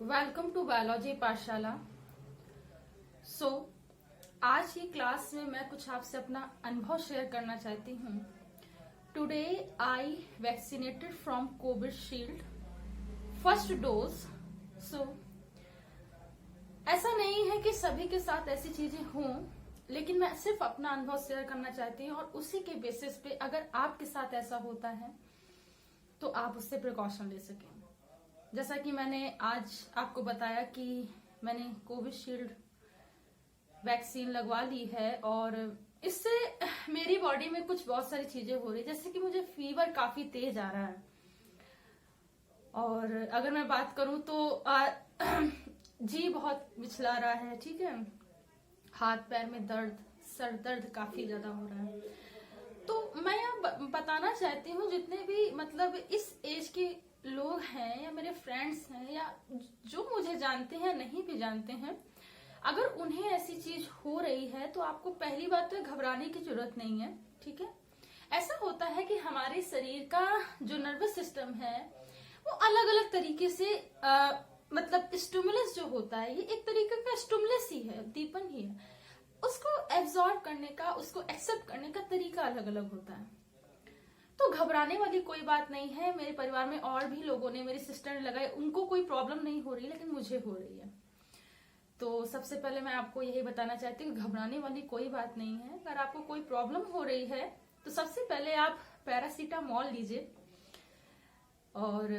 Welcome to biology पाठशाला। आज की क्लास में मैं कुछ आपसे अपना अनुभव शेयर करना चाहती हूँ। Today I vaccinated from Covishield first dose. ऐसा नहीं है कि सभी के साथ ऐसी चीजें हों, लेकिन मैं सिर्फ अपना अनुभव शेयर करना चाहती हूँ और उसी के बेसिस पे अगर आपके साथ ऐसा होता है तो आप उससे प्रिकॉशन ले सकें। जैसा कि मैंने आज आपको बताया कि मैंने कोविशील्ड वैक्सीन लगवा ली है और इससे मेरी बॉडी में कुछ बहुत सारी चीजें हो रही, जैसे कि मुझे फीवर काफी तेज आ रहा है और अगर मैं बात करूं तो जी बहुत मिचला रहा है, ठीक है, हाथ पैर में दर्द, सर दर्द काफी ज्यादा हो रहा है। तो मैं यहाँ बताना चाहती हूँ जितने भी मतलब इस एज के लोग हैं या मेरे फ्रेंड्स हैं या जो मुझे जानते हैं नहीं भी जानते हैं, अगर उन्हें ऐसी चीज हो रही है तो आपको पहली बात तो घबराने की जरूरत नहीं है, ठीक है। ऐसा होता है कि हमारे शरीर का जो नर्वस सिस्टम है वो अलग अलग तरीके से मतलब स्टिमुलस जो होता है, ये एक तरीके का स्टिमुलस ही है, दीपन ही है। उसको एब्जॉर्ब करने का, उसको एक्सेप्ट करने का तरीका अलग अलग होता है। तो घबराने वाली कोई बात नहीं है। मेरे परिवार में और भी लोगों ने, मेरी सिस्टर ने लगाई, उनको कोई प्रॉब्लम नहीं हो रही, लेकिन मुझे हो रही है। तो सबसे पहले मैं आपको यही बताना चाहती हूँ, घबराने वाली कोई बात नहीं है। अगर आपको कोई प्रॉब्लम हो रही है तो सबसे पहले आप पैरासीटामोल लीजिए और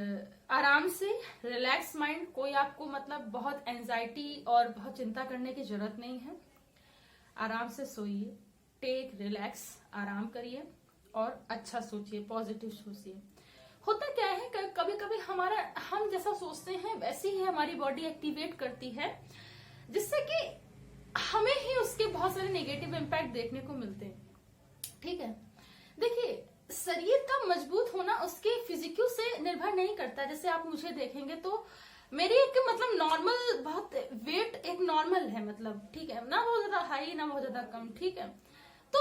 आराम से रिलैक्स माइंड, कोई आपको मतलब बहुत एंजाइटी और बहुत चिंता करने की जरूरत नहीं है। आराम से सोइए, टेक रिलैक्स, आराम करिए और अच्छा सोचिए, पॉजिटिव सोचिए। होता क्या है, कभी कभी हम जैसा सोचते हैं वैसे ही हमारी बॉडी एक्टिवेट करती है, जिससे कि हमें ही उसके बहुत सारे नेगेटिव इम्पैक्ट देखने को मिलते हैं, ठीक है। देखिए, शरीर का मजबूत होना उसके फिजिक्यू से निर्भर नहीं करता। जैसे आप मुझे देखेंगे तो मेरी एक मतलब नॉर्मल, बहुत वेट एक नॉर्मल है, मतलब ठीक है, ना बहुत ज्यादा हाई ना बहुत ज्यादा कम, ठीक है। तो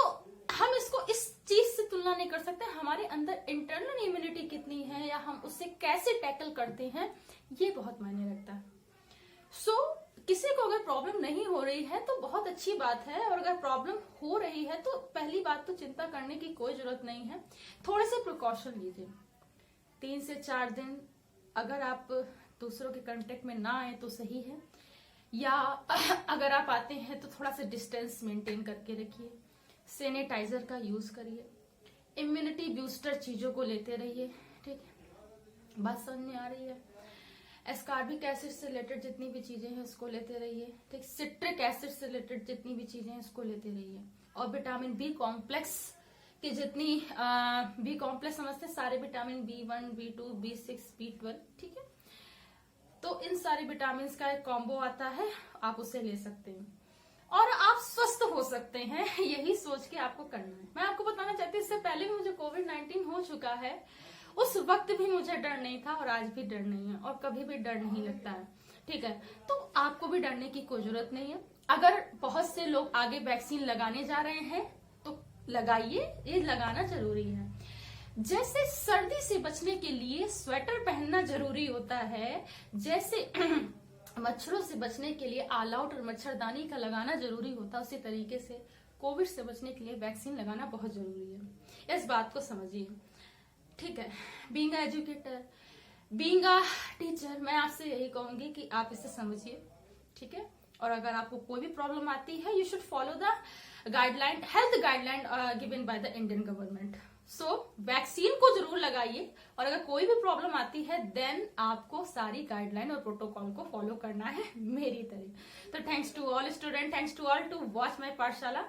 हम इसको इस चीज से तुलना नहीं कर सकते। हमारे अंदर इंटरनल इम्यूनिटी कितनी है या हम उससे कैसे टैकल करते हैं, ये बहुत मायने रखता है। किसी को अगर प्रॉब्लम नहीं हो रही है तो बहुत अच्छी बात है, और अगर प्रॉब्लम हो रही है तो पहली बात तो चिंता करने की कोई जरूरत नहीं है। थोड़े से प्रिकॉशन लीजिए। 3 से 4 दिन अगर आप दूसरों के कांटेक्ट में ना आए तो सही है, या अगर आप आते हैं तो थोड़ा सा डिस्टेंस मेंटेन करके रखिए। सैनिटाइजर का यूज करिए, इम्यूनिटी बूस्टर चीजों को लेते रहिए, ठीक है। बात समझ में आ रही है? एस्कॉर्बिक एसिड से रिलेटेड जितनी भी चीजें हैं उसको लेते रहिए, ठीक। सिट्रिक एसिड से रिलेटेड जितनी भी चीजें हैं उसको लेते रहिए, और विटामिन बी कॉम्प्लेक्स की जितनी बी कॉम्प्लेक्स समझते हैं सारे vitamin B1, B2, B6, B12, ठीक है। तो इन सारे विटामिन का एक कॉम्बो आता है, आप उसे ले सकते हैं और आप स्वस्थ हो सकते हैं। यही सोच के आपको करना है। मैं आपको बताना चाहती हूँ, इससे पहले भी मुझे कोविड-19 हो चुका है, उस वक्त भी मुझे डर नहीं था और आज भी डर नहीं है और कभी भी डर नहीं लगता है, ठीक है। तो आपको भी डरने की कोई जरूरत नहीं है। अगर बहुत से लोग आगे वैक्सीन लगाने जा रहे हैं तो लगाइए, ये लगाना जरूरी है। जैसे सर्दी से बचने के लिए स्वेटर पहनना जरूरी होता है, जैसे मच्छरों से बचने के लिए ऑल आउट और मच्छरदानी का लगाना जरूरी होता है, उसी तरीके से कोविड से बचने के लिए वैक्सीन लगाना बहुत जरूरी है। इस बात को समझिए, ठीक है। Being educator, being a teacher, मैं आपसे यही कहूंगी कि आप इसे समझिए, ठीक है। और अगर आपको कोई भी प्रॉब्लम आती है, you should follow the guideline, health guideline given by the Indian government. Vaccine को जरूर लगाइए, और अगर कोई भी प्रॉब्लम आती है देन आपको सारी गाइडलाइन और प्रोटोकॉल को फॉलो करना है मेरी तरह। तो thanks to all student, thanks to all to watch my Pathshala.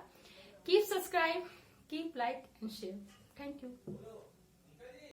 Keep subscribe, keep like and share. Thank you.